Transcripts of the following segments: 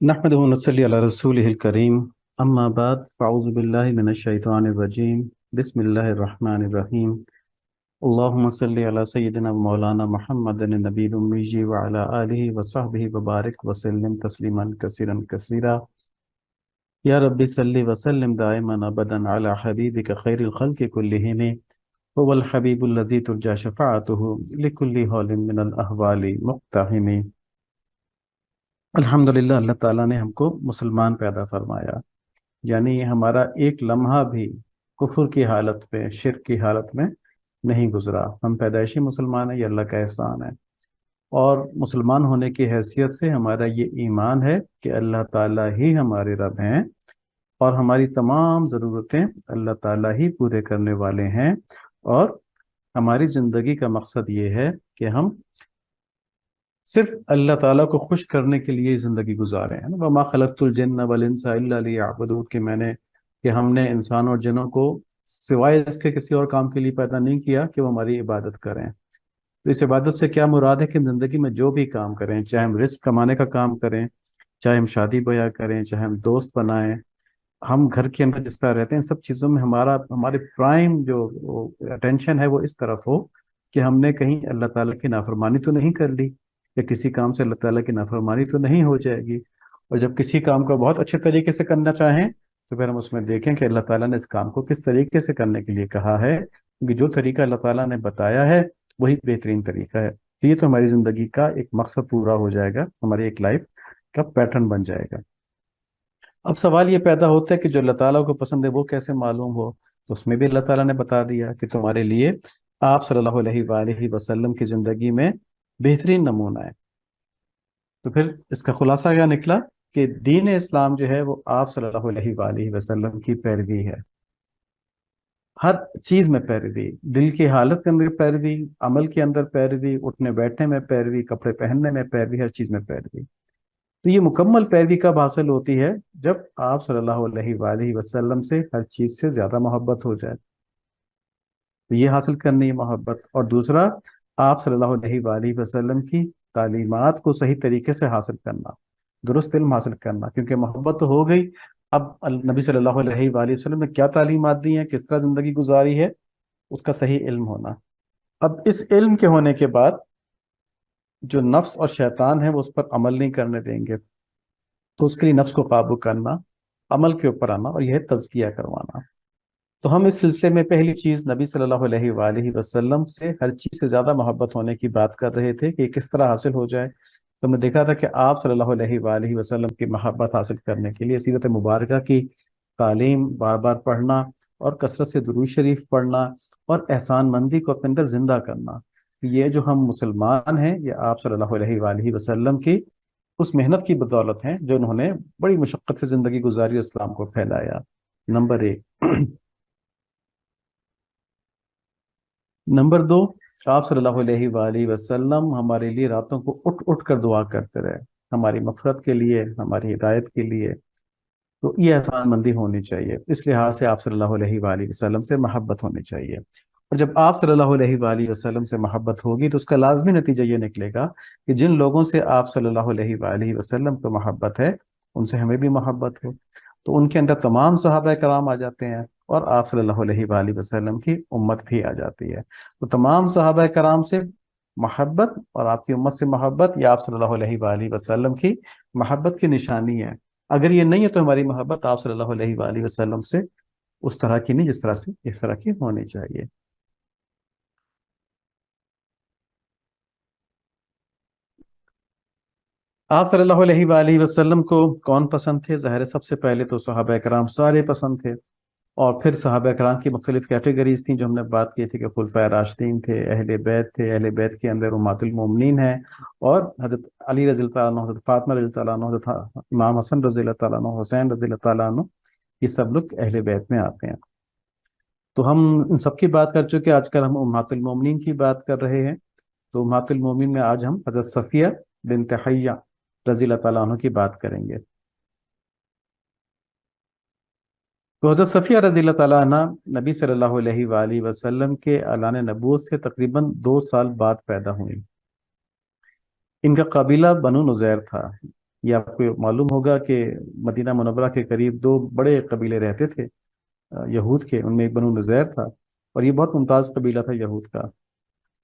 نحمده ونصلي على رسوله الكريم أما بعد فأعوذ بالله من الشيطان الرجيم بسم الله الرحمن الرحيم اللهم صل على سيدنا مولانا محمد النبي الأمي وعلى آله وصحبه وبارك وسلم تسليما كثيرا كثيرا يا رب صل وسلم دائما أبدا على حبيبك خير الخلق كلهم هو الحبيب الذي ترجى شفاعته لكل حال من الأحوال مقتحم الحمدللہ اللہ تعالیٰ نے ہم کو مسلمان پیدا فرمایا، یعنی ہمارا ایک لمحہ بھی کفر کی حالت میں، شرک کی حالت میں نہیں گزرا۔ ہم پیدائشی مسلمان ہیں، یہ اللہ کا احسان ہے۔ اور مسلمان ہونے کی حیثیت سے ہمارا یہ ایمان ہے کہ اللہ تعالیٰ ہی ہمارے رب ہیں اور ہماری تمام ضرورتیں اللہ تعالیٰ ہی پورے کرنے والے ہیں، اور ہماری زندگی کا مقصد یہ ہے کہ ہم صرف اللہ تعالیٰ کو خوش کرنے کے لیے زندگی گزارے ہیں۔ وَمَا خَلَقْتُ الْجِنَّ وَالْإِنسَ إِلَّا لِيَعْبُدُونِ کہ ہم نے انسان اور جنوں کو سوائے اس کے کسی اور کام کے لیے پیدا نہیں کیا کہ وہ ہماری عبادت کریں۔ تو اس عبادت سے کیا مراد ہے کہ زندگی میں جو بھی کام کریں، چاہے ہم رزق کمانے کا کام کریں، چاہے ہم شادی بیاہ کریں، چاہے ہم دوست بنائیں، ہم گھر کے اندر جس طرح رہتے ہیں، سب چیزوں میں ہمارے پرائم جو اٹینشن ہے وہ اس طرف ہو کہ ہم نے کہیں اللہ تعالیٰ کی نافرمانی تو نہیں کر لی، یا کسی کام سے اللہ تعالیٰ کی نافرمانی تو نہیں ہو جائے گی۔ اور جب کسی کام کو بہت اچھے طریقے سے کرنا چاہیں تو پھر ہم اس میں دیکھیں کہ اللہ تعالیٰ نے اس کام کو کس طریقے سے کرنے کے لیے کہا ہے، کیونکہ جو طریقہ اللہ تعالیٰ نے بتایا ہے وہی بہترین طریقہ ہے۔ تو یہ تو ہماری زندگی کا ایک مقصد پورا ہو جائے گا، ہماری ایک لائف کا پیٹرن بن جائے گا۔ اب سوال یہ پیدا ہوتا ہے کہ جو اللہ تعالیٰ کو پسند ہے وہ کیسے معلوم ہو؟ تو اس میں بھی اللہ تعالیٰ نے بتا دیا کہ تمہارے لیے آپ صلی اللہ علیہ وآلہ وسلم کی زندگی میں بہترین نمونہ ہے۔ تو پھر اس کا خلاصہ کیا نکلا کہ دین اسلام جو ہے وہ آپ صلی اللہ علیہ وآلہ وسلم کی پیروی ہے، ہر چیز میں پیروی، دل کی حالت کے اندر پیروی، عمل کے اندر پیروی، اٹھنے بیٹھنے میں پیروی، کپڑے پہننے میں پیروی، ہر چیز میں پیروی۔ تو یہ مکمل پیروی کب حاصل ہوتی ہے؟ جب آپ صلی اللہ علیہ وآلہ وسلم سے ہر چیز سے زیادہ محبت ہو جائے، تو یہ حاصل کرنی ہے محبت۔ اور دوسرا، آپ صلی اللہ علیہ وآلہ وسلم کی تعلیمات کو صحیح طریقے سے حاصل کرنا، درست علم حاصل کرنا، کیونکہ محبت تو ہو گئی، اب نبی صلی اللہ علیہ وآلہ وسلم نے کیا تعلیمات دی ہیں، کس طرح زندگی گزاری ہے، اس کا صحیح علم ہونا۔ اب اس علم کے ہونے کے بعد جو نفس اور شیطان ہے وہ اس پر عمل نہیں کرنے دیں گے، تو اس کے لیے نفس کو قابو کرنا، عمل کے اوپر آنا، اور یہ ہے تزکیہ کروانا۔ تو ہم اس سلسلے میں پہلی چیز نبی صلی اللہ علیہ وآلہ وسلم سے ہر چیز سے زیادہ محبت ہونے کی بات کر رہے تھے کہ یہ کس طرح حاصل ہو جائے۔ تو میں دیکھا تھا کہ آپ صلی اللہ علیہ وآلہ وسلم کی محبت حاصل کرنے کے لیے سیرت مبارکہ کی تعلیم بار بار پڑھنا، اور کثرت سے درود شریف پڑھنا، اور احسان مندی کو اپنے اندر زندہ کرنا۔ یہ جو ہم مسلمان ہیں یہ آپ صلی اللہ علیہ وآلہ وسلم کی اس محنت کی بدولت ہیں جو انہوں نے بڑی مشقت سے زندگی گزاری، اسلام کو پھیلایا۔ نمبر ایک۔ نمبر دو، آپ صلی اللہ علیہ وآلہ وسلم ہمارے لیے راتوں کو اٹھ اٹھ کر دعا کرتے رہے، ہماری مغفرت کے لیے، ہماری ہدایت کے لیے۔ تو یہ احسان مندی ہونی چاہیے، اس لحاظ سے آپ صلی اللہ علیہ وآلہ وسلم سے محبت ہونی چاہیے۔ اور جب آپ صلی اللہ علیہ وآلہ وسلم سے محبت ہوگی تو اس کا لازمی نتیجہ یہ نکلے گا کہ جن لوگوں سے آپ صلی اللہ علیہ وآلہ وسلم کو محبت ہے ان سے ہمیں بھی محبت ہو۔ تو ان کے اندر تمام صحابہ کرام آ جاتے ہیں، اور آپ صلی اللہ علیہ وآلہ وسلم کی امت بھی آ جاتی ہے۔ تو تمام صحابہ کرام سے محبت اور آپ کی امت سے محبت یہ آپ صلی اللہ علیہ وآلہ وسلم کی محبت کی نشانی ہے۔ اگر یہ نہیں ہے تو ہماری محبت آپ صلی اللہ علیہ وآلہ وسلم سے اس طرح کی نہیں جس طرح سے اس طرح کی ہونی چاہیے۔ آپ صلی اللہ علیہ وآلہ وسلم کو کون پسند تھے؟ ظاہر ہے سب سے پہلے تو صحابہ کرام سارے پسند تھے، اور پھر صحابہ کرام کی مختلف کیٹیگریز تھیں جو ہم نے بات کی تھی کہ خلفائے راشدین تھے، اہل بیت تھے، اہل بیت کے اندر امہات المومنین ہیں، اور حضرت علی رضی اللہ تعالیٰ عنہ، حضرت فاطمہ رضی اللہ تعالیٰ عنہ، حضرت امام حسن رضی اللہ تعالیٰ عنہ، حسین رضی اللہ تعالیٰ عنہ، یہ سب لوگ اہل بیت میں آتے ہیں۔ تو ہم ان سب کی بات کر چکے، آج کل ہم امہات المومنین کی بات کر رہے ہیں۔ تو امہات المومنین میں آج ہم حضرت صفیہ بنت حیہ رضی اللہ تعالیٰ عنہ کی بات کریں گے۔ تو حضرت صفیہ رضی اللہ تعالیٰ عنہ نبی صلی اللہ علیہ وآلہ وسلم کے اعلان نبوت سے تقریباً 2 سال بعد پیدا ہوئی۔ ان کا قبیلہ بنو نذیر تھا، یہ آپ کو معلوم ہوگا کہ مدینہ منورہ کے قریب دو بڑے قبیلے رہتے تھے یہود کے، ان میں ایک بنو نذیر تھا، اور یہ بہت ممتاز قبیلہ تھا یہود کا۔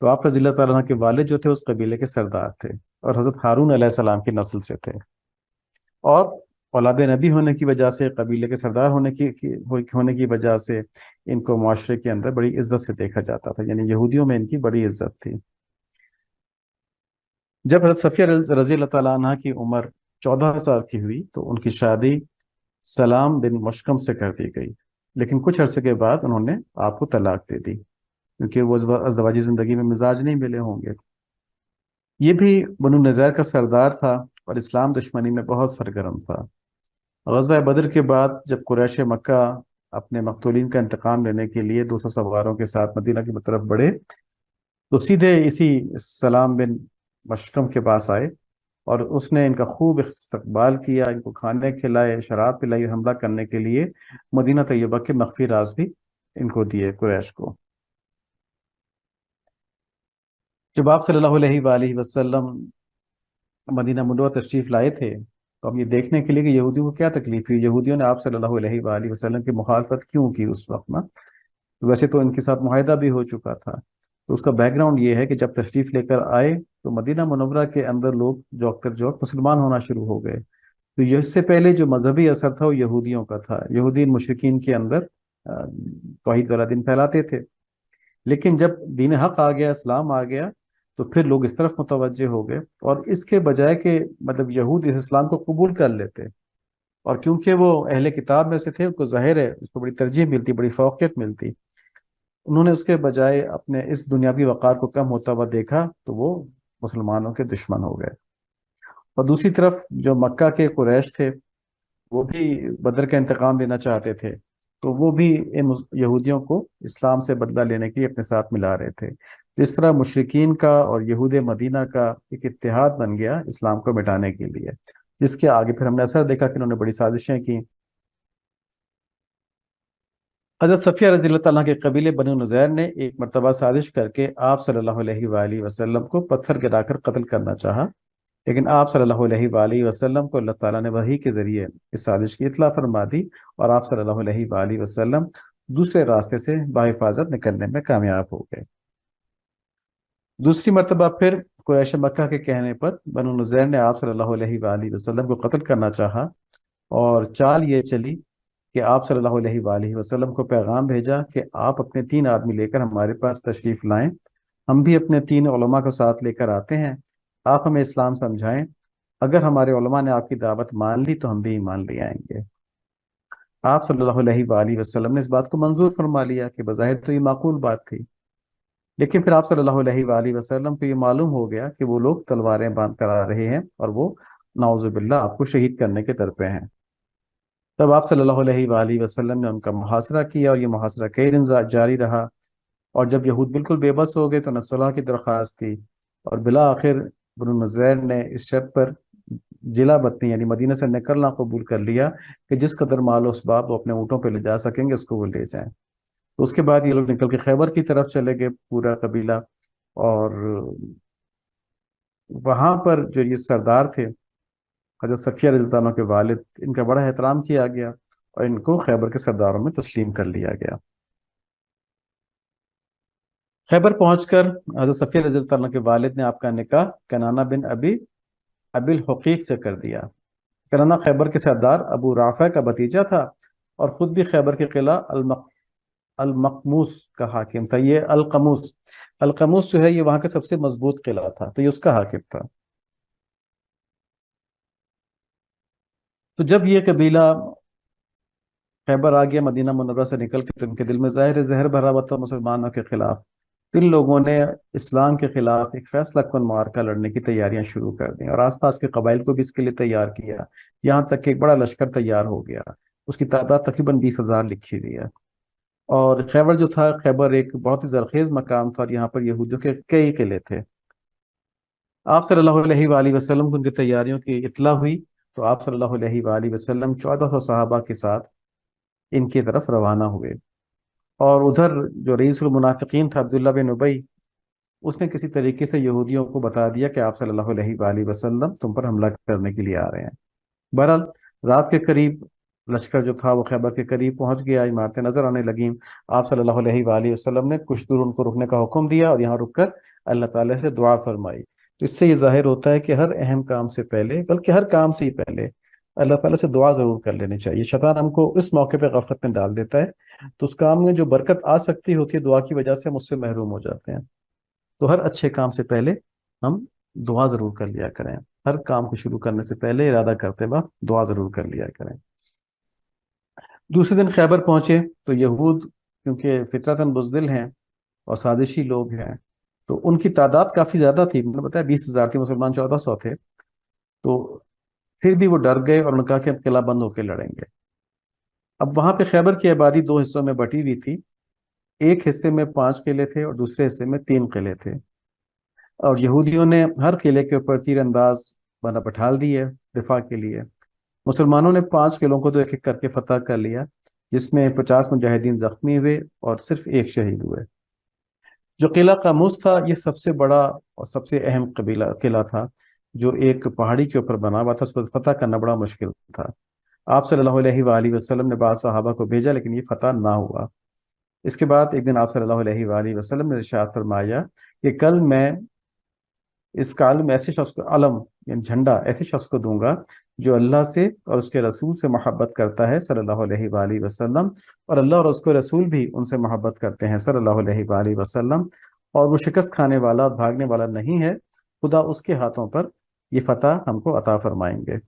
تو آپ رضی اللہ تعالیٰ عنہ کے والد جو تھے اس قبیلے کے سردار تھے، اور حضرت ہارون علیہ السلام کی نسل سے تھے، اور اولاد نبی ہونے کی وجہ سے، قبیلے کے سردار ہونے کی وجہ سے ان کو معاشرے کے اندر بڑی عزت سے دیکھا جاتا تھا، یعنی یہودیوں میں ان کی بڑی عزت تھی۔ جب حضرت صفیہ رضی اللہ تعالیٰ عنہ کی عمر 14 سال کی ہوئی تو ان کی شادی سلام بن مشکم سے کر دی گئی، لیکن کچھ عرصے کے بعد انہوں نے آپ کو طلاق دے دی، کیونکہ وہ ازدواجی زندگی میں مزاج نہیں ملے ہوں گے۔ یہ بھی بنو نذیر کا سردار تھا اور اسلام دشمنی میں بہت سرگرم تھا۔ غزوہ بدر کے بعد جب قریش مکہ اپنے مقتولین کا انتقام لینے کے لیے 200 سواروں کے ساتھ مدینہ کی طرف بڑھے تو سیدھے اسی سلام بن مشکم کے پاس آئے، اور اس نے ان کا خوب استقبال کیا، ان کو کھانے کھلائے، شراب پلائی، اور حملہ کرنے کے لیے مدینہ طیبہ کے مخفی راز بھی ان کو دیے قریش کو۔ جب آپ صلی اللہ علیہ وآلہ وسلم مدینہ منورہ تشریف لائے تھے تو اب یہ دیکھنے کے لیے کہ یہودیوں کو کیا تکلیف ہوئی، یہودیوں نے آپ صلی اللہ علیہ وآلہ وسلم کی مخالفت کیوں کی اس وقت نا، ویسے تو ان کے ساتھ معاہدہ بھی ہو چکا تھا۔ تو اس کا بیک گراؤنڈ یہ ہے کہ جب تشریف لے کر آئے تو مدینہ منورہ کے اندر لوگ جوک در جوک مسلمان ہونا شروع ہو گئے۔ تو یہ اس سے پہلے جو مذہبی اثر تھا وہ یہودیوں کا تھا، یہودی مشرکین کے اندر توحید والا دین پھیلاتے تھے، لیکن جب دین حق آ گیا، اسلام آ گیا، تو پھر لوگ اس طرف متوجہ ہو گئے، اور اس کے بجائے کہ مطلب یہود اس اسلام کو قبول کر لیتے، اور کیونکہ وہ اہل کتاب میں سے تھے، ان کو ظاہر ہے اس کو بڑی ترجیح ملتی، بڑی فوقیت ملتی، انہوں نے اس کے بجائے اپنے اس دنیاوی وقار کو کم ہوتا ہوا دیکھا تو وہ مسلمانوں کے دشمن ہو گئے۔ اور دوسری طرف جو مکہ کے قریش تھے وہ بھی بدر کا انتقام لینا چاہتے تھے، تو وہ بھی ان یہودیوں کو اسلام سے بدلہ لینے کے لیے اپنے ساتھ ملا رہے تھے۔ تو اس طرح مشرکین کا اور یہود مدینہ کا ایک اتحاد بن گیا اسلام کو مٹانے کے لیے، جس کے آگے پھر ہم نے اثر دیکھا کہ انہوں نے بڑی سازشیں کی۔ حضرت صفیہ رضی اللہ تعالیٰ کے قبیلے بنو نذیر نے ایک مرتبہ سازش کر کے آپ صلی اللہ علیہ وآلہ وسلم کو پتھر گرا کر قتل کرنا چاہا، لیکن آپ صلی اللہ علیہ وآلہ وسلم کو اللہ تعالیٰ نے وحی کے ذریعے اس سازش کی اطلاع فرما دی، اور آپ صلی اللہ علیہ وآلہ وسلم دوسرے راستے سے بحفاظت نکلنے میں کامیاب ہو گئے۔ دوسری مرتبہ پھر قریش مکہ کے کہنے پر بنو نذیر نے آپ صلی اللہ علیہ وآلہ وسلم کو قتل کرنا چاہا، اور چال یہ چلی کہ آپ صلی اللہ علیہ وآلہ وسلم کو پیغام بھیجا کہ آپ اپنے 3 آدمی لے کر ہمارے پاس تشریف لائیں، ہم بھی اپنے 3 علماء کو ساتھ لے کر آتے ہیں، آپ ہمیں اسلام سمجھائیں، اگر ہمارے علماء نے آپ کی دعوت مان لی تو ہم بھی ایمان لے آئیں گے۔ آپ صلی اللہ علیہ وآلہ وسلم نے اس بات کو منظور فرما لیا کہ بظاہر تو یہ معقول بات تھی، لیکن پھر آپ صلی اللہ علیہ وآلہ وسلم کو یہ معلوم ہو گیا کہ وہ لوگ تلواریں باندھ کر آ رہے ہیں، اور وہ نعوذ باللہ آپ کو شہید کرنے کے در پہ ہیں۔ تب آپ صلی اللہ علیہ وآلہ وسلم نے ان کا محاصرہ کیا، اور یہ محاصرہ کئی دن جاری رہا، اور جب یہود بالکل بے بس ہو گئے تو صلح کی درخواست تھی، اور بالآخر بنو نذیر نے اس شرط پر جلا وطنی یعنی مدینہ سے نکلنا قبول کر لیا کہ جس قدر مال و اسباب وہ اپنے اونٹوں پہ لے جا سکیں گے اس کو وہ لے جائیں۔ تو اس کے بعد یہ لوگ نکل کے خیبر کی طرف چلے گئے پورا قبیلہ، اور وہاں پر جو یہ سردار تھے حضرت صفیہ رضی اللہ عنہ کے والد، ان کا بڑا احترام کیا گیا اور ان کو خیبر کے سرداروں میں تسلیم کر لیا گیا۔ خیبر پہنچ کر حضرت صفیہ رضی اللہ عنہ کے والد نے آپ کا نکاح کنانہ بن ابی الحقیق سے کر دیا۔ کنانہ خیبر کے سردار ابو رافع کا بھتیجا تھا، اور خود بھی خیبر کے قلعہ المقموس کا حاکم تھا۔ یہ القموس جو ہے یہ وہاں کا سب سے مضبوط قلعہ تھا، تو یہ اس کا حاکم تھا۔ تو جب یہ قبیلہ خیبر آ گیا مدینہ منورہ سے نکل کے، تو ان کے دل میں ظاہر زہر بھرا ہوا تھا مسلمانوں کے خلاف۔ ان لوگوں نے اسلام کے خلاف ایک فیصلہ کن معرکہ لڑنے کی تیاریاں شروع کر دیں، اور آس پاس کے قبائل کو بھی اس کے لیے تیار کیا، یہاں تک کہ ایک بڑا لشکر تیار ہو گیا، اس کی تعداد تقریباً 20,000 لکھی ہوئی ہے۔ اور خیبر جو تھا، خیبر ایک بہت ہی زرخیز مقام تھا، اور یہاں پر یہودیوں کے کئی قلعے تھے۔ آپ صلی اللہ علیہ وآلہ وسلم کو ان کی تیاریوں کی اطلاع ہوئی، تو آپ صلی اللہ علیہ وآلہ وسلم 1400 صحابہ کے ساتھ ان کی طرف روانہ ہوئے، اور ادھر جو رئیس المنافقین تھا عبداللہ بن ابی، اس نے کسی طریقے سے یہودیوں کو بتا دیا کہ آپ صلی اللہ علیہ وآلہ وسلم تم پر حملہ کرنے کے لیے آ رہے ہیں۔ بہرحال رات کے قریب لشکر جو تھا وہ خیبر کے قریب پہنچ گیا، عمارتیں نظر آنے لگیں۔ آپ صلی اللہ علیہ وآلہ وسلم نے کچھ دور ان کو رکنے کا حکم دیا اور یہاں رک کر اللہ تعالیٰ سے دعا فرمائی۔ تو اس سے یہ ظاہر ہوتا ہے کہ ہر اہم کام سے پہلے، بلکہ ہر کام سے ہی پہلے، اللہ تعالیٰ سے دعا ضرور کر لینی چاہیے۔ شیطان ہم کو اس موقع پہ غفلت میں ڈال دیتا ہے، تو اس کام میں جو برکت آ سکتی ہوتی ہے دعا کی وجہ سے ہم اس سے محروم ہو جاتے ہیں۔ تو ہر اچھے کام سے پہلے ہم دعا ضرور کر لیا کریں، ہر کام کو شروع کرنے سے پہلے ارادہ کرتے وقت دعا ضرور کر لیا کریں۔ دوسرے دن خیبر پہنچے تو یہود کیونکہ فطرتاً بزدل ہیں اور سازشی لوگ ہیں، تو ان کی تعداد کافی زیادہ تھی، میں نے بتایا 20,000 تھی، مسلمان 1400 تھے۔ تو پھر بھی وہ ڈر گئے اور انہوں نے کہا کہ ہم قلعہ بند ہو کے لڑیں گے۔ اب وہاں پہ خیبر کی آبادی دو حصوں میں بٹی ہوئی تھی، ایک حصے میں 5 قلعے تھے اور دوسرے حصے میں 3 قلعے تھے، اور یہودیوں نے ہر قلعے کے اوپر تیر انداز بنا بٹھال دی ہے دفاع کے لیے۔ مسلمانوں نے 5 قلعوں کو تو ایک ایک کر کے فتح کر لیا، جس میں 50 مجاہدین زخمی ہوئے اور صرف ایک شہید ہوئے۔ جو قلعہ قاموس تھا یہ سب سے بڑا اور سب سے اہم قلعہ تھا، جو ایک پہاڑی کے اوپر بنا ہوا تھا، اس کو فتح کرنا بڑا مشکل تھا۔ آپ صلی اللہ علیہ وآلہ وسلم نے بعض صحابہ کو بھیجا لیکن یہ فتح نہ ہوا۔ اس کے بعد ایک دن آپ صلی اللہ علیہ وآلہ وسلم نے ارشاد فرمایا کہ کل میں اس کال میں ایسے شخص کو علم یعنی جھنڈا ایسے شخص کو دوں گا جو اللہ سے اور اس کے رسول سے محبت کرتا ہے صلی اللہ علیہ وآلہ وسلم، اور اللہ اور اس کے رسول بھی ان سے محبت کرتے ہیں صلی اللہ علیہ وآلہ وسلم، اور وہ شکست کھانے والا اور بھاگنے والا نہیں ہے، خدا اس کے ہاتھوں پر یہ فتح ہم کو عطا فرمائیں گے۔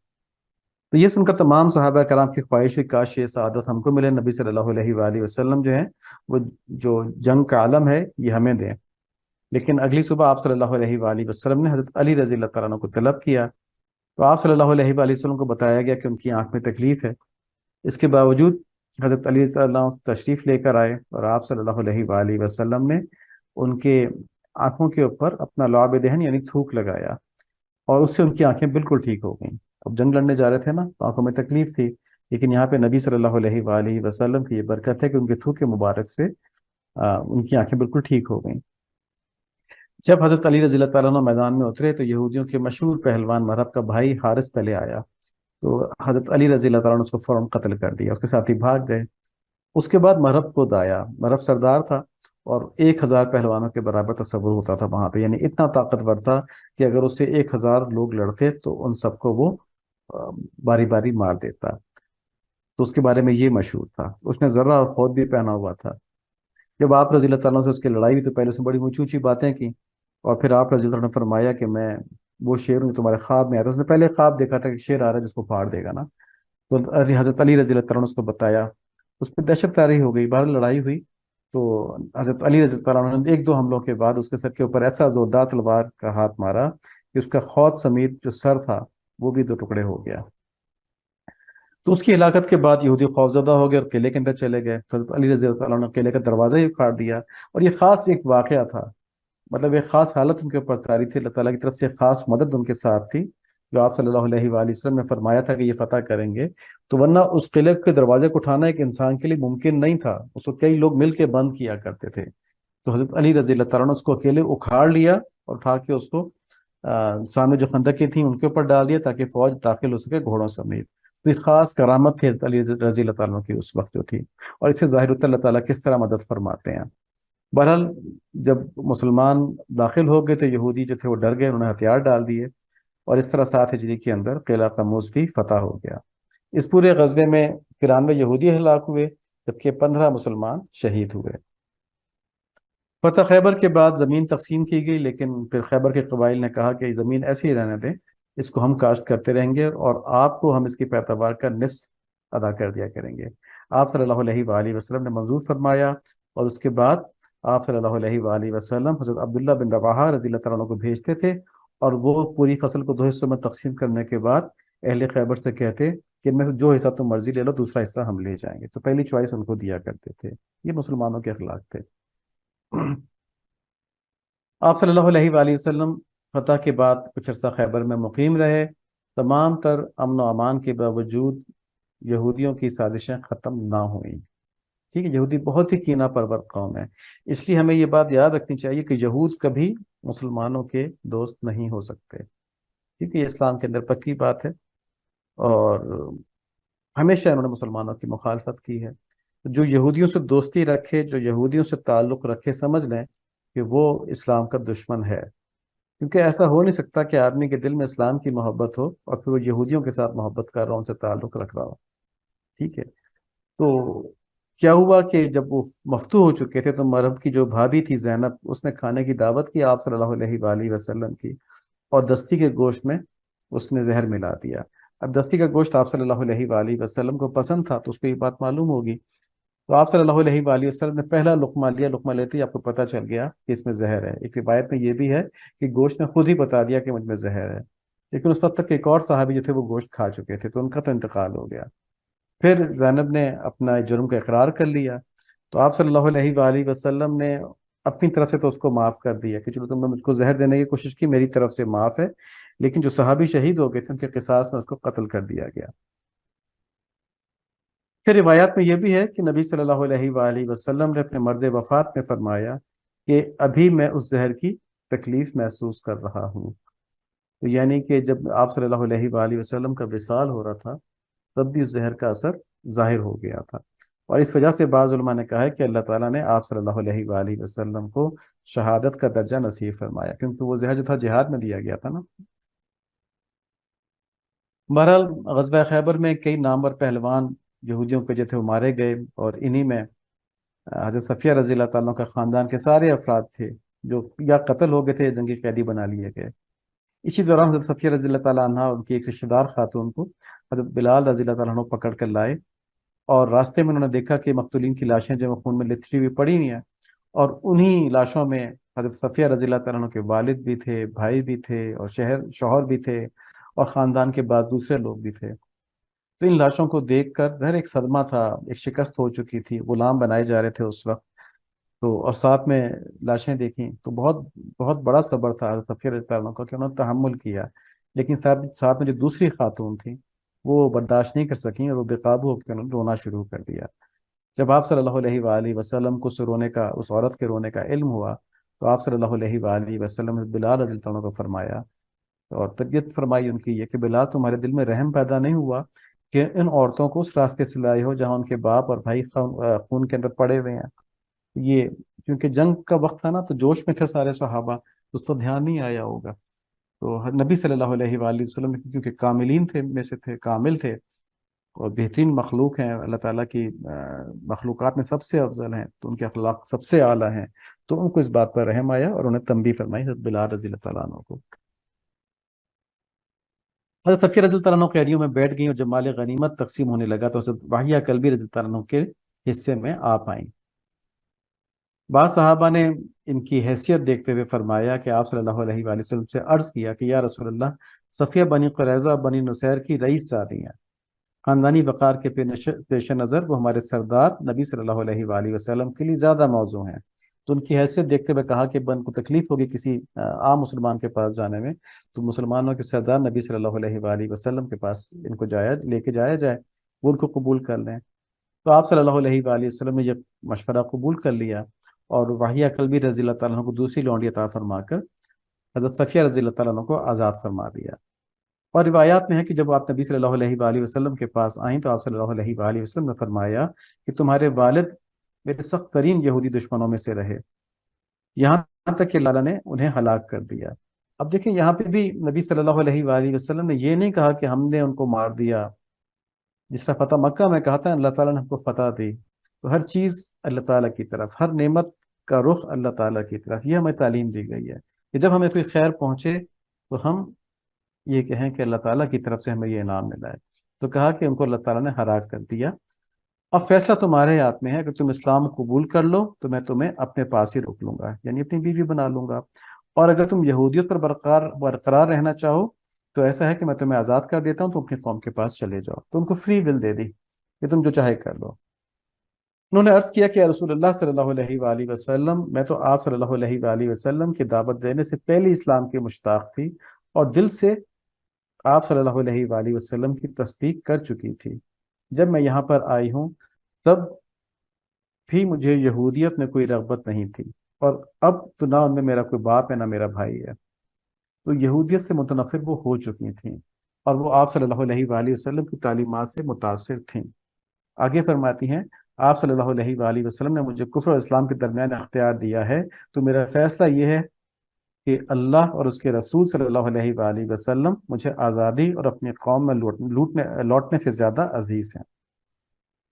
تو یہ سن کر تمام صحابہ کرام کی خواہش ہوئی کاش یہ سعادت ہم کو ملے، نبی صلی اللہ علیہ وآلہ وسلم جو ہیں وہ جو جنگ کا عالم ہے یہ ہمیں دیں۔ لیکن اگلی صبح آپ صلی اللہ علیہ وآلہ وسلم نے حضرت علی رضی اللہ تعالیٰ عنہ کو طلب کیا، تو آپ صلی اللہ علیہ وآلہ وسلم کو بتایا گیا کہ ان کی آنکھ میں تکلیف ہے۔ اس کے باوجود حضرت علی رضی اللہ عنہ تشریف لے کر آئے اور آپ صلی اللہ علیہ وآلہ وسلم نے ان کے آنکھوں کے اوپر اپنا لعاب دہن یعنی تھوک لگایا، اور اس سے ان کی آنکھیں بالکل ٹھیک ہو گئیں۔ اب جنگ لڑنے جا رہے تھے نا تو آنکھوں میں تکلیف تھی، لیکن یہاں پہ نبی صلی اللہ علیہ وآلہ وسلم کی یہ برکت ہے کہ ان کے تھوک کے مبارک سے ان کی آنکھیں بالکل ٹھیک ہو گئیں۔ جب حضرت علی رضی اللہ تعالیٰ عنہ میدان میں اترے تو یہودیوں کے مشہور پہلوان مرہب کا بھائی حارث پہلے آیا، تو حضرت علی رضی اللہ تعالیٰ عنہ اس کو فوراً قتل کر دیا، اس کے ساتھی بھاگ گئے۔ اس کے بعد مرہب خود آیا، مرہب سردار تھا اور 1,000 پہلوانوں کے برابر تصور ہوتا تھا وہاں پہ، یعنی اتنا طاقتور تھا کہ اگر اس سے 1,000 لوگ لڑتے تو ان سب کو وہ باری باری مار دیتا۔ تو اس کے بارے میں یہ مشہور تھا، اس نے ذرہ اور خود بھی پہنا ہوا تھا۔ جب آپ رضی اللہ تعالیٰ سے اس کی لڑائی ہوئی تو پہلے سے بڑی اونچی اونچی باتیں کی، اور پھر آپ رضی اللہ عنہ نے فرمایا کہ میں وہ شیر ہوں جو تمہارے خواب میں آیا تھا۔ اس نے پہلے خواب دیکھا تھا کہ شیر آ رہا ہے جس کو پھاڑ دے گا نا، تو حضرت علی رضی اللہ تعالیٰ نے اس کو بتایا، اس پہ دہشت طاری ہو گئی، باہر لڑائی ہوئی۔ تو حضرت علی رضی اللہ عنہ نے 1-2 حملوں کے بعد اس کے سر کے اوپر ایسا زوردار تلوار کا ہاتھ مارا کہ اس کا خود سمیت جو سر تھا وہ بھی 2 ٹکڑے ہو گیا۔ تو اس کی ہلاکت کے بعد یہودی خوفزدہ ہو گئے اور قلعے کے اندر چلے گئے۔ حضرت علی رضی اللہ عنہ نے قلعے کا دروازہ ہی اکھاڑ دیا، اور یہ خاص ایک واقعہ تھا، مطلب ایک خاص حالت ان کے اوپر طاری تھی، اللہ تعالیٰ کی طرف سے خاص مدد ان کے ساتھ تھی، جو آپ صلی اللہ علیہ وآلہ وسلم نے فرمایا تھا کہ یہ فتح کریں گے۔ تو ورنہ اس قلعے کے دروازے کو اٹھانا ایک انسان کے لیے ممکن نہیں تھا، اس کو کئی لوگ مل کے بند کیا کرتے تھے۔ تو حضرت علی رضی اللہ تعالیٰ نے اس کو اکیلے اکھاڑ لیا اور اٹھا کے اس کو سامنے جو خندقیں تھیں ان کے اوپر ڈال دیا تاکہ فوج داخل ہو سکے گھوڑوں سمیت۔ تو یہ خاص کرامت تھی حضرت علی رضی اللہ تعالیٰ کی اس وقت جو تھی، اور اس سے ظاہر ہوتا ہے اللہ تعالیٰ کس طرح مدد فرماتے ہیں۔ بہرحال جب مسلمان داخل ہو گئے تو یہودی جو تھے وہ ڈر گئے، انہوں نے ہتھیار ڈال دیے، اور اس طرح 7 ہجری کے اندر قلعہ قاموس بھی فتح ہو گیا۔ اس پورے غزوے میں 93 یہودی ہلاک ہوئے جبکہ 15 مسلمان شہید ہوئے۔ فتح خیبر کے بعد زمین تقسیم کی گئی، لیکن پھر خیبر کے قبائل نے کہا کہ یہ زمین ایسی ہی رہنے دیں، اس کو ہم کاشت کرتے رہیں گے اور آپ کو ہم اس کی پیداوار کا نصف ادا کر دیا کریں گے۔ آپ صلی اللہ علیہ وآلہ وسلم نے منظور فرمایا، اور اس کے بعد آپ صلی اللہ علیہ وآلہ وسلم حضرت عبداللہ بن رواحہ رضی اللہ تعالیٰ عنہ کو بھیجتے تھے، اور وہ پوری فصل کو 2 حصوں میں تقسیم کرنے کے بعد اہل خیبر سے کہتے کہ ان میں سے جو حصہ تم مرضی لے لو، دوسرا حصہ ہم لے جائیں گے۔ تو پہلی چوائس ان کو دیا کرتے تھے، یہ مسلمانوں کے اخلاق تھے۔ آپ صلی اللہ علیہ وآلہ وسلم فتح کے بعد کچھ عرصہ خیبر میں مقیم رہے۔ تمام تر امن و امان کے باوجود یہودیوں کی سازشیں ختم نہ ہوئیں، ٹھیک ہے، یہودی بہت ہی کینہ پرور قوم ہے. اس لیے ہمیں یہ بات یاد رکھنی چاہیے کہ یہود کبھی مسلمانوں کے دوست نہیں ہو سکتے. ٹھیک ہے، یہ اسلام کے اندر پکی بات ہے، اور ہمیشہ انہوں نے مسلمانوں کی مخالفت کی ہے. جو یہودیوں سے دوستی رکھے، جو یہودیوں سے تعلق رکھے، سمجھ لیں کہ وہ اسلام کا دشمن ہے. کیونکہ ایسا ہو نہیں سکتا کہ آدمی کے دل میں اسلام کی محبت ہو اور پھر وہ یہودیوں کے ساتھ محبت کر رہا ہو، ان سے تعلق رکھ رہا ہو. ٹھیک ہے. تو کیا ہوا کہ جب وہ مفتو ہو چکے تھے تو مرحب کی جو بھابھی تھی زینب، اس نے کھانے کی دعوت کی آپ صلی اللہ علیہ وآلہ وسلم کی، اور دستی کے گوشت میں اس نے زہر ملا دیا. اب دستی کا گوشت آپ صلی اللہ علیہ وآلہ وسلم کو پسند تھا تو اس کو یہ بات معلوم ہوگی. تو آپ صلی اللہ علیہ وآلہ وسلم نے پہلا لقمہ لیا، لقمہ لیتے ہی آپ کو پتہ چل گیا کہ اس میں زہر ہے. ایک روایت میں یہ بھی ہے کہ گوشت نے خود ہی بتا دیا کہ مجھ میں زہر ہے. لیکن اس وقت تک ایک اور صحابی جو تھے وہ گوشت کھا چکے تھے، تو ان کا تو انتقال ہو گیا. پھر زینب نے اپنا جرم کا اقرار کر لیا. تو آپ صلی اللہ علیہ وآلہ وسلم نے اپنی طرف سے تو اس کو معاف کر دیا کہ چلو تم نے مجھ کو زہر دینے کی کوشش کی، میری طرف سے معاف ہے. لیکن جو صحابی شہید ہو گئے تھے ان کے قصاص میں اس کو قتل کر دیا گیا. پھر روایات میں یہ بھی ہے کہ نبی صلی اللہ علیہ وآلہ وسلم نے اپنے مرد وفات میں فرمایا کہ ابھی میں اس زہر کی تکلیف محسوس کر رہا ہوں. تو یعنی کہ جب آپ صلی اللہ علیہ وآلہ وسلم کا وصال ہو رہا تھا تب بھی اس زہر کا اثر ظاہر ہو گیا تھا. اور اس وجہ سے بعض علماء نے کہا ہے کہ اللہ تعالیٰ نے آپ صلی اللہ علیہ وآلہ وسلم کو شہادت کا درجہ نصیب فرمایا، کیونکہ وہ زہر جو تھا جہاد میں دیا گیا تھا نا. بہرحال غزوہ خیبر میں کئی نامور پہلوان یہودیوں کے جو تھے وہ مارے گئے، اور انہی میں حضرت صفیہ رضی اللہ تعالیٰ عنہ کا خاندان کے سارے افراد تھے جو یا قتل ہو گئے تھے یا جنگی قیدی بنا لیے گئے. اسی دوران حضرت صفیہ رضی اللہ تعالیٰ عنہ اور ان کی ایک رشتہ دار خاتون کو حضرت بلال رضی اللہ تعالیٰ عنہ پکڑ کر لائے، اور راستے میں انہوں نے دیکھا کہ مقتولین کی لاشیں جو خون میں لتھڑی ہوئی پڑی ہوئی ہیں، اور انہی لاشوں میں حضرت صفیہ رضی اللہ تعالیٰ عنہ کے والد بھی تھے، بھائی بھی تھے، اور شوہر بھی تھے، اور خاندان کے بعد دوسرے لوگ بھی تھے. تو ان لاشوں کو دیکھ کر ظاہر ایک صدمہ تھا، ایک شکست ہو چکی تھی، غلام بنائے جا رہے تھے اس وقت. تو اور ساتھ میں لاشیں دیکھیں تو بہت بہت بڑا صبر تھا حضرت صفیہ رضی اللہ عنہ کا کہ انہوں نے ساتھ کیا. لیکن ساتھ میں جو دوسری خاتون تھیں وہ برداشت نہیں کر سکیں، اور وہ بے قابو ہو کے انہوں نے رونا شروع کر دیا. جب آپ صلی اللہ علیہ وآلہ وسلم کو اس عورت کے رونے کا علم ہوا تو آپ صلی اللہ علیہ وآلہ وسلم نے بلال رضی اللہ عنہ کو فرمایا اور تربیت فرمائی ان کی یہ کہ بلال تمہارے دل میں رحم پیدا نہیں ہوا کہ ان عورتوں کو اس راستے سے لائے ہو جہاں ان کے باپ اور بھائی خون کے اندر پڑے ہوئے ہیں. یہ کیونکہ جنگ کا وقت تھا نا تو جوش میں تھے سارے صحابہ، اس پر دھیان نہیں آیا ہوگا. تو نبی صلی اللہ علیہ وآلہ وسلم کیونکہ کاملین تھے، میں سے تھے، کامل تھے، اور بہترین مخلوق ہیں، اللہ تعالیٰ کی مخلوقات میں سب سے افضل ہیں، تو ان کے اخلاق سب سے اعلیٰ ہیں. تو ان کو اس بات پر رحم آیا اور انہیں تنبیہ فرمائی حضرت بلال رضی اللہ تعالیٰ عنہ کو. حضرت صفیہ رضی اللہ عنہ قیدیوں میں بیٹھ گئیں، اور جب مال غنیمت تقسیم ہونے لگا تو حضرت واہیہ کلبی رضی اللہ عنہ کے حصے میں آ پائیں. بعض صحابہ نے ان کی حیثیت دیکھتے ہوئے فرمایا کہ آپ صلی اللہ علیہ وآلہ وسلم سے عرض کیا کہ یا رسول اللہ، صفیہ بنی قریظہ بنی نصیر کی رئیس زادی ہیں، خاندانی وقار کے پیش نظر وہ ہمارے سردار نبی صلی اللہ علیہ وآلہ وسلم کے لیے زیادہ موزوں ہیں. تو ان کی حیثیت دیکھتے ہوئے کہا کہ بن کو تکلیف ہوگی کسی عام مسلمان کے پاس جانے میں، تو مسلمانوں کے سردار نبی صلی اللہ علیہ وآلہ وسلم کے پاس ان کو لے کے جایا جائے، وہ ان کو قبول کر لیں. تو آپ صلی اللہ علیہ وآلہ وسلم نے یہ مشورہ قبول کر لیا، اور واہیہ کلبی رضی اللہ تعالیٰ عنہ کو دوسری لونڈی عطا فرما کر حضرت صفیہ رضی اللہ تعالیٰ عنہ کو آزاد فرما دیا. اور روایات میں ہے کہ جب آپ نبی صلی اللہ علیہ وآلہ وسلم کے پاس آئیں تو آپ صلی اللہ علیہ وآلہ وسلم نے فرمایا کہ تمہارے والد میرے سخت ترین یہودی دشمنوں میں سے رہے، یہاں تک کہ اللہ نے انہیں ہلاک کر دیا. اب دیکھیں یہاں پہ بھی نبی صلی اللہ علیہ وآلہ وسلم نے یہ نہیں کہا کہ ہم نے ان کو مار دیا. جس طرح فتح مکہ میں کہا تھا اللہ تعالیٰ نے ہم کو فتح دی، تو ہر چیز اللہ تعالیٰ کی طرف، ہر نعمت کا رخ اللہ تعالیٰ کی طرف، یہ ہمیں تعلیم دی گئی ہے کہ جب ہمیں کوئی خیر پہنچے تو ہم یہ کہیں کہ اللہ تعالیٰ کی طرف سے ہمیں یہ انعام ملا ہے. تو کہا کہ ان کو اللہ تعالیٰ نے ہلاک کر دیا. اب فیصلہ تمہارے ہاتھ میں ہے کہ تم اسلام قبول کر لو تو میں تمہیں اپنے پاس ہی روک لوں گا، یعنی اپنی بیوی بنا لوں گا، اور اگر تم یہودیت پر برقرار رہنا چاہو تو ایسا ہے کہ میں تمہیں آزاد کر دیتا ہوں، تم اپنی قوم کے پاس چلے جاؤ. تو ان کو فری ول دے دی کہ تم جو چاہے کر لو. انہوں نے عرض کیا کہ یا رسول اللہ صلی اللہ علیہ وآلہ وسلم، میں تو آپ صلی اللہ علیہ وآلہ وسلم کی دعوت دینے سے پہلے اسلام کی مشتاق تھی، اور دل سے آپ صلی اللہ علیہ وآلہ وسلم کی تصدیق کر چکی تھی. جب میں یہاں پر آئی ہوں تب بھی مجھے یہودیت میں کوئی رغبت نہیں تھی، اور اب تو نہ ان میں میرا کوئی باپ ہے نہ میرا بھائی ہے۔ تو یہودیت سے متنفر وہ ہو چکی تھیں، اور وہ آپ صلی اللہ علیہ وآلہ وسلم کی تعلیمات سے متاثر تھیں۔ آگے فرماتی ہیں، آپ صلی اللہ علیہ وآلہ وسلم نے مجھے کفر اور اسلام کے درمیان اختیار دیا ہے، تو میرا فیصلہ یہ ہے کہ اللہ اور اس کے رسول صلی اللہ علیہ وآلہ وسلم مجھے آزادی اور اپنی قوم میں لوٹنے سے زیادہ عزیز ہیں۔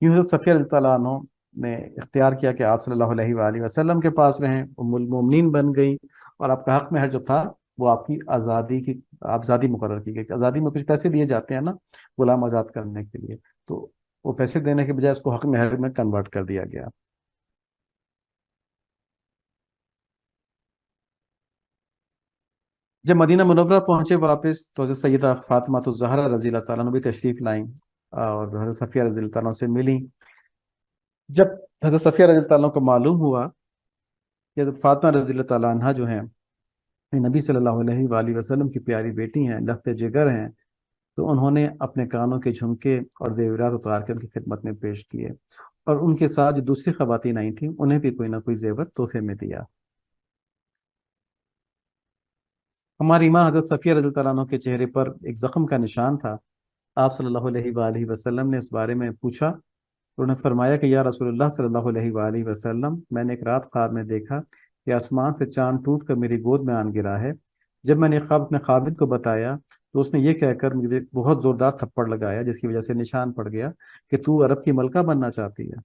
یوں حضرت صفیہ رضی اللہ عنہ نے اختیار کیا کہ آپ صلی اللہ علیہ وآلہ وسلم کے پاس رہیں، ام المومنین بن گئی، اور آپ کا حق مہر جو تھا وہ آپ کی آزادی مقرر کی گئی۔ آزادی میں کچھ پیسے دیے جاتے ہیں نا غلام آزاد کرنے کے لیے، تو وہ پیسے دینے کے بجائے اس کو حق مہر میں کنورٹ کر دیا گیا۔ جب مدینہ منورہ پہنچے واپس، تو حضرت سیدہ فاطمہ الزہرا رضی اللہ تعالیٰ عنہ بھی تشریف لائیں اور حضرت صفیہ رضی اللہ تعالیٰ عنہ سے ملیں۔ جب حضرت صفیہ رضی اللہ تعالیٰ عنہ کو معلوم ہوا کہ حضرت فاطمہ رضی اللہ تعالیٰ عنہ جو ہیں نبی صلی اللہ علیہ وآلہ وسلم کی پیاری بیٹی ہیں، لخت جگر ہیں، تو انہوں نے اپنے کانوں کے جھمکے اور زیورات اتار کے ان کی خدمت میں پیش کیے، اور ان کے ساتھ جو دوسری خواتین آئی تھیں انہیں بھی کوئی نہ کوئی زیور تحفے میں دیا۔ ہماری ماں حضرت صفیہ رضی اللہ عنہ کے چہرے پر ایک زخم کا نشان تھا۔ آپ صلی اللہ علیہ وآلہ وسلم نے اس بارے میں پوچھا، تو انہوں نے فرمایا کہ یا رسول اللہ صلی اللہ علیہ وآلہ وسلم، میں نے ایک رات خواب میں دیکھا کہ آسمان سے چاند ٹوٹ کر میری گود میں آن گرا ہے۔ جب میں نے خواب اپنے خاوند کو بتایا تو اس نے یہ کہہ کر مجھے بہت زوردار تھپڑ لگایا، جس کی وجہ سے نشان پڑ گیا کہ تو عرب کی ملکہ بننا چاہتی ہے۔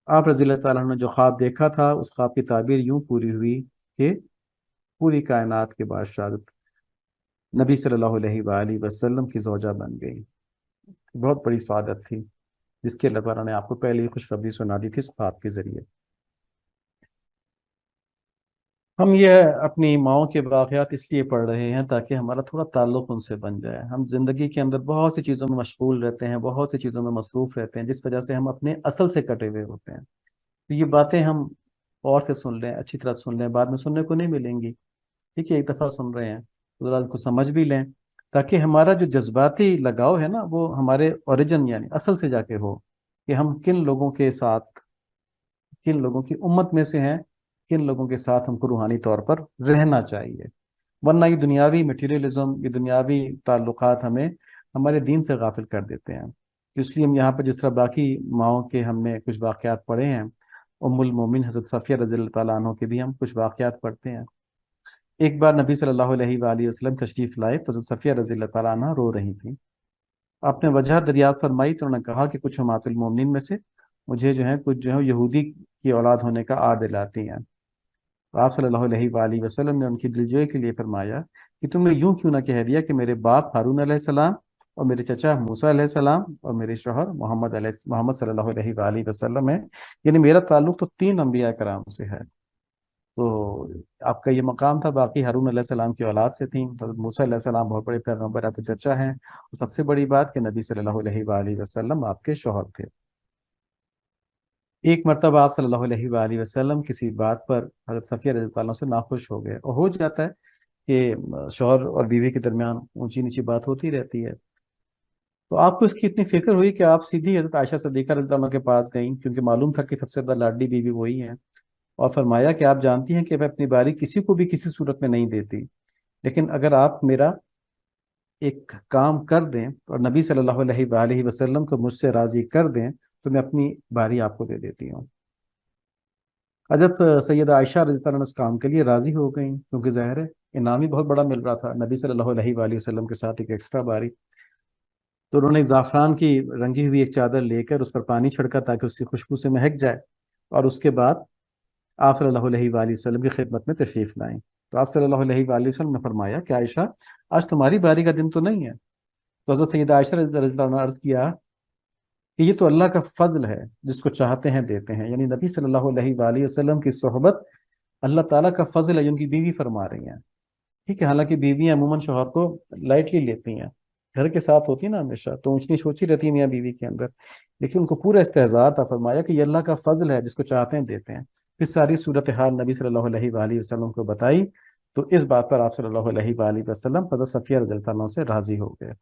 آپ رضی اللہ تعالیٰ عنہ نے جو خواب دیکھا تھا، اس خواب کی تعبیر یوں پوری ہوئی کہ پوری کائنات کے بادشاہ نبی صلی اللہ علیہ وآلہ وسلم کی زوجہ بن گئی۔ بہت بڑی سعادت تھی جس کی اللہ تعالیٰ نے آپ کو پہلے ہی خوشخبری سنا دی تھی اس خواب کے ذریعے۔ ہم یہ اپنی ماؤں کے واقعات اس لیے پڑھ رہے ہیں تاکہ ہمارا تھوڑا تعلق ان سے بن جائے۔ ہم زندگی کے اندر بہت سی چیزوں میں مشغول رہتے ہیں، بہت سی چیزوں میں مصروف رہتے ہیں، جس وجہ سے ہم اپنے اصل سے کٹے ہوئے ہوتے ہیں۔ تو یہ باتیں ہم اور سے سن لیں، اچھی طرح سن لیں، بعد میں سننے کو نہیں ملیں گی، ٹھیک ہے؟ ایک دفعہ سن رہے ہیں تو ذرا ان کو سمجھ بھی لیں، تاکہ ہمارا جو جذباتی لگاؤ ہے نا وہ ہمارے اوریجن یعنی اصل سے جا کے ہو، کہ ہم کن لوگوں کے ساتھ، کن لوگوں کی امت میں سے ہیں، کن لوگوں کے ساتھ ہم کو روحانی طور پر رہنا چاہیے۔ ورنہ یہ دنیاوی مٹیریلزم، یہ دنیاوی تعلقات ہمیں ہمارے دین سے غافل کر دیتے ہیں۔ اس لیے ہم یہاں پر جس طرح باقی ماؤں کے ہم نے کچھ واقعات پڑھے ہیں، ام المومن حضرت صفیہ رضی اللہ تعالیٰ عنہ کے بھی ہم کچھ واقعات پڑھتے ہیں۔ ایک بار نبی صلی اللہ علیہ وآلہ وسلم تشریف لائے تو حضرت صفیہ رضی اللہ تعالیٰ عنہ رو رہی تھیں۔ آپ نے وجہ دریافت فرمائی تو انہوں نے کہا کہ کچھ امہات المومنین میں سے مجھے جو ہے کچھ جو ہے یہودی کی اولاد ہونے کا آر دلاتی ہیں۔ تو آپ صلی اللہ علیہ وآلہ وسلم نے ان کی دلجوئی کے لیے فرمایا کہ تم نے یوں کیوں نہ کہہ دیا کہ میرے باپ ہارون علیہ السلام اور میرے چچا موسیٰ علیہ السلام اور میرے شوہر محمد صلی اللہ علیہ وآلہ وسلم ہے، یعنی میرا تعلق تو 3 انبیاء کرام سے ہے۔ تو آپ کا یہ مقام تھا، باقی ہارون علیہ السلام کی اولاد سے تھیں، حضرت موسیٰ علیہ السلام بہت بڑے پیغمبر آپ کے چچا ہیں، اور سب سے بڑی بات کہ نبی صلی اللہ علیہ وآلہ وسلم آپ کے شوہر تھے۔ ایک مرتبہ آپ صلی اللہ علیہ وآلہ وسلم کسی بات پر حضرت صفیہ رضی اللہ عنہ سے ناخوش ہو گئے، اور ہو جاتا ہے کہ شوہر اور بیوی کے درمیان اونچی نیچی بات ہوتی رہتی ہے۔ تو آپ کو اس کی اتنی فکر ہوئی کہ آپ سیدھی حضرت عائشہ صدیقہ رضی اللہ عنہ کے پاس گئیں، کیونکہ معلوم تھا کہ سب سے زیادہ لاڈلی بیوی وہی ہیں، اور فرمایا کہ آپ جانتی ہیں کہ میں اپنی باری کسی کو بھی کسی صورت میں نہیں دیتی، لیکن اگر آپ میرا ایک کام کر دیں اور نبی صلی اللہ علیہ وآلہ وسلم کو مجھ سے راضی کر دیں تو میں اپنی باری آپ کو دے دیتی ہوں۔ حضرت سیدہ عائشہ رضی اللہ عنہ اس کام کے لیے راضی ہو گئیں، کیونکہ ظاہر ہے انعام ہی بہت بڑا مل رہا تھا نبی صلی اللہ علیہ وآلہ وسلم کے ساتھ ایک ایکسٹرا باری۔ تو انہوں نے زعفران کی رنگی ہوئی ایک چادر لے کر اس پر پانی چھڑکا تاکہ اس کی خوشبو سے مہک جائے، اور اس کے بعد آپ صلی اللہ علیہ وآلہ وسلم کی خدمت میں تشریف لائیں۔ تو آپ صلی اللہ علیہ وآلہ وسلم نے فرمایا کہ عائشہ، آج تمہاری باری کا دن تو نہیں ہے؟ تو حضرت سیدہ عائشہ رضی اللہ عنہ نے عرض کیا کہ یہ تو اللہ کا فضل ہے، جس کو چاہتے ہیں دیتے ہیں، یعنی نبی صلی اللہ علیہ وآلہ وسلم کی صحبت اللہ تعالیٰ کا فضل ہے، جو ان کی بیوی فرما رہی ہیں، ٹھیک ہے؟ حالانکہ بیویاں عموماً شوہر کو لائٹلی لیتی ہیں، گھر کے ساتھ ہوتی ہیں نا ہمیشہ، تو اونچ نیچ ہوتی رہتی ہے میاں بیوی کے اندر، لیکن ان کو پورا استحضار تھا، فرمایا کہ یہ اللہ کا فضل ہے، جس کو چاہتے ہیں دیتے ہیں۔ پھر ساری صورتحال نبی صلی اللہ علیہ وآلہ وسلم کو بتائی، تو اس بات پر آپ صلی اللہ علیہ وآلہ وسلم حضرت صفیہ رضی اللہ عنہ سے راضی ہو گئے۔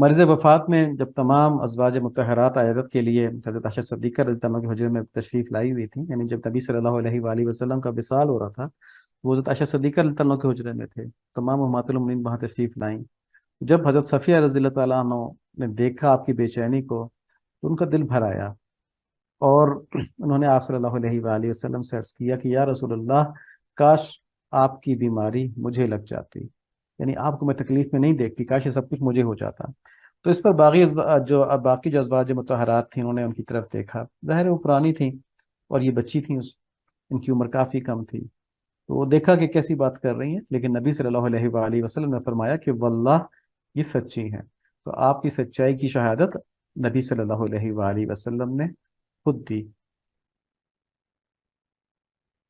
مرض وفات میں جب تمام ازواج مطہرات عیادت کے لیے حضرت عائشہ صدیقہ رضی اللہ عنہا کے حجرے میں تشریف لائی ہوئی تھی، یعنی جب نبی صلی اللہ علیہ وآلہ وسلم کا وصال ہو رہا تھا، وہ حضرت عائشہ صدیقہ رضی اللہ عنہا کے حجرے میں تھے، تمام امہات المومنین وہاں تشریف لائیں۔ جب حضرت صفیہ رضی اللہ تعالیٰ عنہ نے دیکھا آپ کی بے چینی کو، تو ان کا دل بھر آیا، اور انہوں نے آپ صلی اللہ علیہ وآلہ وسلم سے عرض کیا کہ یا رسول اللہ، کاش آپ کی بیماری مجھے لگ جاتی، یعنی آپ کو میں تکلیف میں نہیں دیکھتی، کاش یہ سب کچھ مجھے ہو جاتا۔ تو اس پر باقی جو ازواج مطہرات تھیں، انہوں نے ان کی طرف دیکھا، ظاہر ہے وہ پرانی تھیں اور یہ بچی تھیں، ان کی عمر کافی کم تھی، تو وہ دیکھا کہ کیسی بات کر رہی ہیں، لیکن نبی صلی اللہ علیہ وآلہ وسلم نے فرمایا کہ واللہ یہ سچی ہیں۔ تو آپ کی سچائی کی شہادت نبی صلی اللہ علیہ وآلہ وسلم نے خود دی۔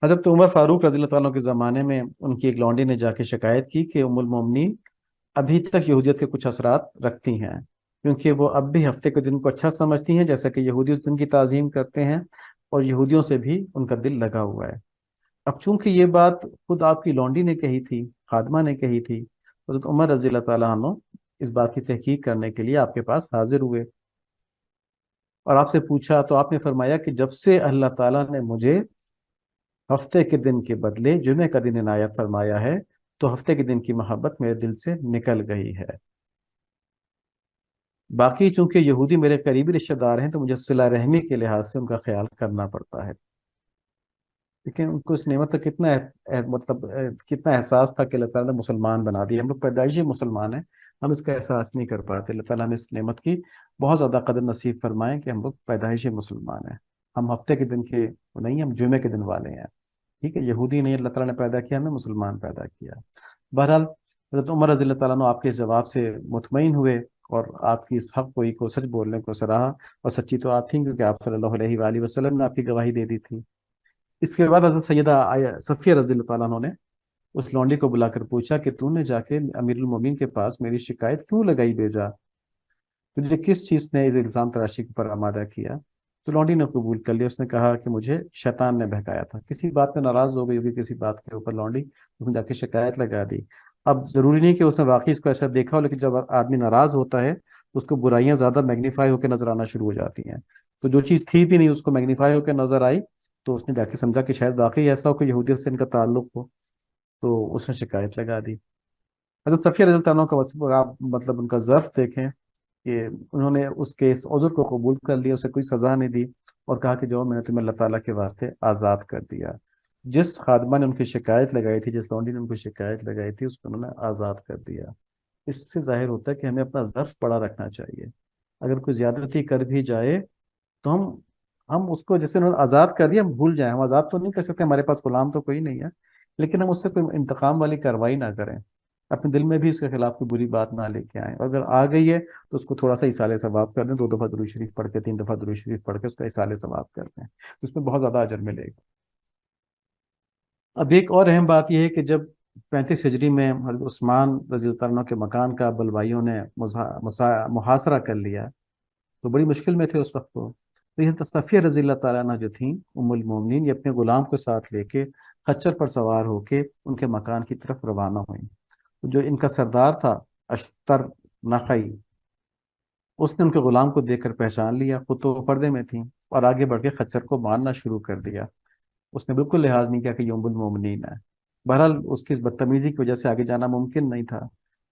حضرت عمر فاروق رضی اللہ عنہ کے زمانے میں ان کی ایک لونڈی نے جا کے شکایت کی کہ ام المومنین ابھی تک یہودیت کے کچھ اثرات رکھتی ہیں، کیونکہ وہ اب بھی ہفتے کے دن کو اچھا سمجھتی ہیں، جیسا کہ یہودی اس دن کی تعظیم کرتے ہیں، اور یہودیوں سے بھی ان کا دل لگا ہوا ہے۔ اب چونکہ یہ بات خود آپ کی لونڈی نے کہی تھی، خادمہ نے کہی تھی، حضرت عمر رضی اللہ تعالیٰ عنہ اس بات کی تحقیق کرنے کے لیے آپ کے پاس حاضر ہوئے، اور آپ سے پوچھا، تو آپ نے فرمایا کہ جب سے اللہ تعالیٰ نے مجھے ہفتے کے دن کے بدلے جمعے کا دن عنایت فرمایا ہے، تو ہفتے کے دن کی محبت میرے دل سے نکل گئی ہے۔ باقی چونکہ یہودی میرے قریبی رشتہ دار ہیں، تو مجھے صلہ رحمی کے لحاظ سے ان کا خیال کرنا پڑتا ہے، لیکن ان کو اس نعمت کا کتنا احساس تھا کہ اللہ تعالیٰ نے مسلمان بنا دیا۔ ہم لوگ پیدائشی مسلمان ہیں، ہم اس کا احساس نہیں کر پاتے۔ اللہ تعالیٰ ہمیں اس نعمت کی بہت زیادہ قدر نصیب فرمائیں کہ ہم لوگ پیدائشی مسلمان ہیں، ہم ہفتے کے دن کے نہیں، ہم جمعے کے دن والے ہیں، ٹھیک ہے؟ یہودی نہیں، اللہ تعالیٰ نے پیدا کیا، ہمیں مسلمان پیدا کیا۔ بہرحال حضرت عمر رضی اللہ تعالیٰ عنہ آپ کے اس جواب سے مطمئن ہوئے، اور آپ کی اس حق گوئی کو، سچ بولنے کو سراہا، اور سچی تو آپ تھیں کیونکہ آپ صلی اللہ علیہ وآلہ وسلم نے آپ کی گواہی دے دی تھی۔ اس کے بعد حضرت سیدہ صفیہ رضی اللہ تعالیٰ عنہ نے اس لونڈی کو بلا کر پوچھا کہ تو نے جا کے امیر المومنین کے پاس میری شکایت کیوں لگائی بھیجا، تجھے کس چیز نے اس الزام تراشی پر آمادہ کیا؟ تو لونڈی نے قبول کر لیا، اس نے کہا کہ مجھے شیطان نے بہکایا تھا، کسی بات پہ ناراض ہو گئی ہوگی، کسی بات کے اوپر لونڈی، اس نے جا کے شکایت لگا دی۔ اب ضروری نہیں کہ اس نے واقعی اس کو ایسا دیکھا ہو، لیکن جب آدمی ناراض ہوتا ہے تو اس کو برائیاں زیادہ میگنیفائی ہو کے نظر آنا شروع ہو جاتی ہیں، تو جو چیز تھی بھی نہیں اس کو میگنیفائی ہو کے نظر آئی، تو اس نے جا کے سمجھا کہ شاید واقعی ایسا ہو کہ یہودیت سے ان کا تعلق ہو، تو اس نے شکایت لگا دی۔ حضرت صفیہ رضی اللہ عنہ کا آپ ان کا ظرف دیکھیں کہ انہوں نے اس کے اس عذر کو قبول کر لیا، اسے کوئی سزا نہیں دی، اور کہا کہ جو میں نے تمہیں اللہ تعالیٰ کے واسطے آزاد کر دیا۔ جس خادمہ نے ان کی شکایت لگائی تھی، جس لونڈی نے ان کو شکایت لگائی تھی، اس کو انہوں نے آزاد کر دیا۔ اس سے ظاہر ہوتا ہے کہ ہمیں اپنا ظرف بڑا رکھنا چاہیے، اگر کوئی زیادتی کر بھی جائے تو ہم اس کو، جیسے انہوں نے آزاد کر دیا، ہم بھول جائیں، ہم آزاد تو نہیں کر سکتے، ہمارے پاس غلام تو کوئی نہیں ہے، لیکن ہم اس سے کوئی انتقام والی کارروائی نہ کریں، اپنے دل میں بھی اس کے خلاف کوئی بری بات نہ لے کے آئیں، اور اگر آ گئی ہے تو اس کو تھوڑا سا اصالہ ثواب کر دیں، 2 دفعہ درود شریف پڑھ کے، 3 دفعہ درود شریف پڑھ کے اس کا اصالہ ثواب کر دیں، اس میں بہت زیادہ اجر ملے گا۔ اب ایک اور اہم بات یہ ہے کہ جب 35 ہجری میں حضرت عثمان رضی اللہ عنہ کے مکان کا بلوائیوں نے محاصرہ کر لیا، تو بڑی مشکل میں تھے اس وقت تو یہ صفیہ رضی اللہ تعالیٰ عنہ جو تھیں ام المومنین، یہ اپنے غلام کو ساتھ لے کے خچر پر سوار ہو کے ان کے مکان کی طرف روانہ ہوئیں۔ جو ان کا سردار تھا اشتر نخعی، اس نے ان کے غلام کو دیکھ کر پہچان لیا، خود تو وہ پردے میں تھیں، اور آگے بڑھ کے خچر کو مارنا شروع کر دیا۔ اس نے بالکل لحاظ نہیں کیا کہ یہ ام المومنین ہے۔ بہرحال اس کی اس بدتمیزی کی وجہ سے آگے جانا ممکن نہیں تھا،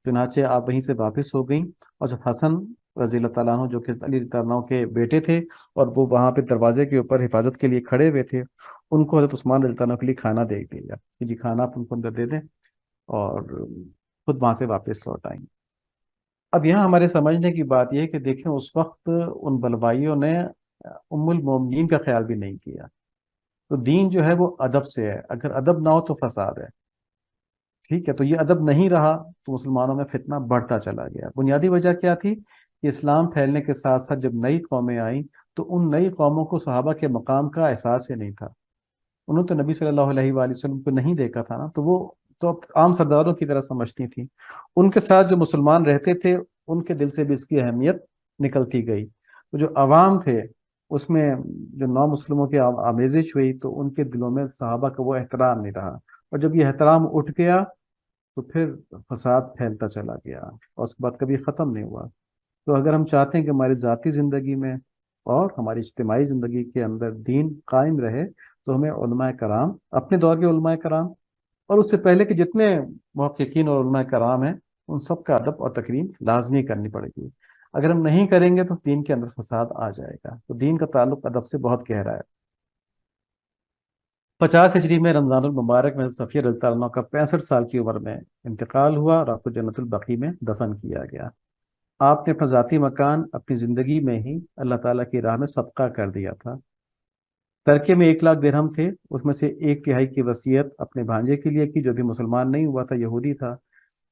چنانچہ آپ وہیں سے واپس ہو گئیں، اور جب حسن رضی اللہ تعالیٰ عنہ جو کہ علی رضی اللہ عنہ کے بیٹے تھے، اور وہ وہاں پہ دروازے کے اوپر حفاظت کے لیے کھڑے ہوئے تھے، ان کو حضرت عثمان رضی اللہ عنہ کے لیے کھانا دے دیا کہ جی کھانا آپ ان کو اندر دے دیں، اور خود وہاں سے واپس لوٹ آئیں۔ اب یہاں ہمارے سمجھنے کی بات یہ ہے کہ دیکھیں اس وقت ان بلوائیوں نے ام المومنین کا خیال بھی نہیں کیا۔ تو دین جو ہے وہ ادب سے ہے، اگر ادب نہ ہو تو فساد ہے، ٹھیک ہے؟ تو یہ ادب نہیں رہا تو مسلمانوں میں فتنہ بڑھتا چلا گیا۔ بنیادی وجہ کیا تھی کہ اسلام پھیلنے کے ساتھ ساتھ جب نئی قومیں آئیں تو ان نئی قوموں کو صحابہ کے مقام کا احساس ہی نہیں تھا، انہوں نے تو نبی صلی اللہ علیہ وآلہ وسلم کو نہیں دیکھا تھا نا، تو وہ تو اب عام سرداروں کی طرح سمجھتی تھیں۔ ان کے ساتھ جو مسلمان رہتے تھے ان کے دل سے بھی اس کی اہمیت نکلتی گئی، تو جو عوام تھے اس میں جو نو مسلموں کی آمیزش ہوئی، تو ان کے دلوں میں صحابہ کا وہ احترام نہیں رہا، اور جب یہ احترام اٹھ گیا تو پھر فساد پھیلتا چلا گیا، اور اس کے بعد کبھی ختم نہیں ہوا۔ تو اگر ہم چاہتے ہیں کہ ہماری ذاتی زندگی میں اور ہماری اجتماعی زندگی کے اندر دین قائم رہے، تو ہمیں علماء کرام، اپنے دور کے علماء کرام اور اس سے پہلے کے جتنے محققین اور علماء کرام ہیں، ان سب کا ادب اور تکریم لازمی کرنی پڑے گی۔ اگر ہم نہیں کریں گے تو دین کے اندر فساد آ جائے گا۔ تو دین کا تعلق ادب سے بہت گہرا ہے۔ 50 ہجری میں رمضان المبارک میں صفیہ رضی اللہ عنہ کا 65 سال کی عمر میں انتقال ہوا اور آپ کو جنت البقیع میں دفن کیا گیا۔ آپ نے اپنا ذاتی مکان اپنی زندگی میں ہی اللہ تعالیٰ کی راہ میں صدقہ کر دیا تھا۔ ترکے میں 1 لاکھ درہم تھے، اس میں سے 1/3 کی وصیت اپنے بھانجے کے لیے کی جو بھی مسلمان نہیں ہوا تھا، یہودی تھا۔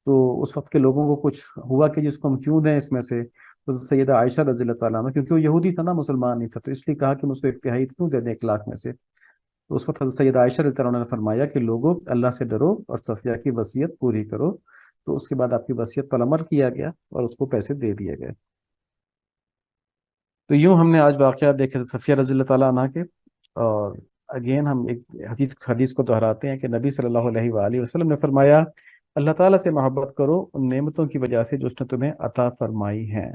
تو اس وقت کے لوگوں کو کچھ ہوا کہ جس کو ہم کیوں دیں اس میں سے، تو سیدہ عائشہ رضی اللہ تعالیٰ عنہ، کیونکہ وہ یہودی تھا نا، مسلمان نہیں تھا، تو اس لیے کہا کہ مجھ کو 1/3 کیوں دے دیں 1 لاکھ میں سے۔ تو اس وقت حضرت سیدہ عائشہ رضی اللہ عنہ نے فرمایا کہ لوگوں، اللہ سے ڈرو اور صفیہ کی وصیت پوری کرو۔ تو اس کے بعد آپ کی وصیت پر عمل کیا گیا اور اس کو پیسے دے دیے گئے۔ تو یوں ہم نے آج واقعات دیکھے صفیہ رضی اللہ تعالیٰ عنہ کے۔ اور اگین ہم ایک حدیث کو دہراتے ہیں کہ نبی صلی اللہ علیہ وآلہ وسلم نے فرمایا، اللہ تعالیٰ سے محبت کرو ان نعمتوں کی وجہ سے جو اس نے تمہیں عطا فرمائی ہیں۔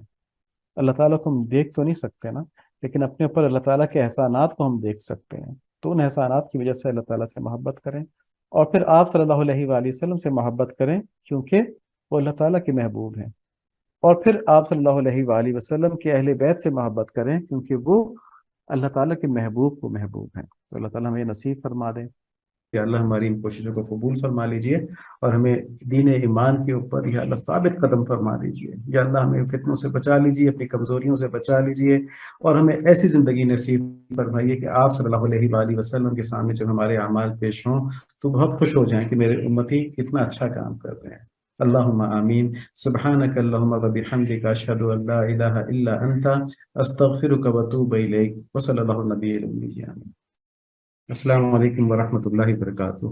اللہ تعالیٰ کو ہم دیکھ تو نہیں سکتے نا، لیکن اپنے اوپر اللہ تعالیٰ کے احسانات کو ہم دیکھ سکتے ہیں۔ تو ان احسانات کی وجہ سے اللہ تعالیٰ سے محبت کریں، اور پھر آپ صلی اللہ علیہ وآلہ وسلم سے محبت کریں، کیونکہ وہ اللہ تعالیٰ کے محبوب ہیں۔ اور پھر آپ صلی اللہ علیہ وآلہ وسلم کے اہل بیت سے محبت کریں، کیونکہ وہ اللہ تعالیٰ کے محبوب کو محبوب ہیں۔ تو اللہ تعالیٰ ہمیں نصیب فرما دیں کہ اللہ ہماری ان کوششوں کو قبول فرما لیجئے، اور ہمیں دین ایمان کے اوپر یا اللہ ثابت قدم فرما دیجئے۔ یا اللہ ہمیں فتنوں سے بچا لیجئے، اپنی کمزوریوں سے بچا لیجئے، اور ہمیں ایسی زندگی نصیب فرمائیے کہ آپ صلی اللہ علیہ وآلہ وسلم کے سامنے جب ہمارے اعمال پیش ہوں تو بہت خوش ہو جائیں کہ میرے امتی کتنا اچھا کام کر رہے ہیں۔ اللہم آمین۔ سبحانک اللہم و بحمدک، اشہد ان لا الہ الا انت، استغفرک و اتوب الیک، وصلی اللہ علیہ وسلم۔ السلام علیکم ورحمۃ اللہ وبرکاتہ۔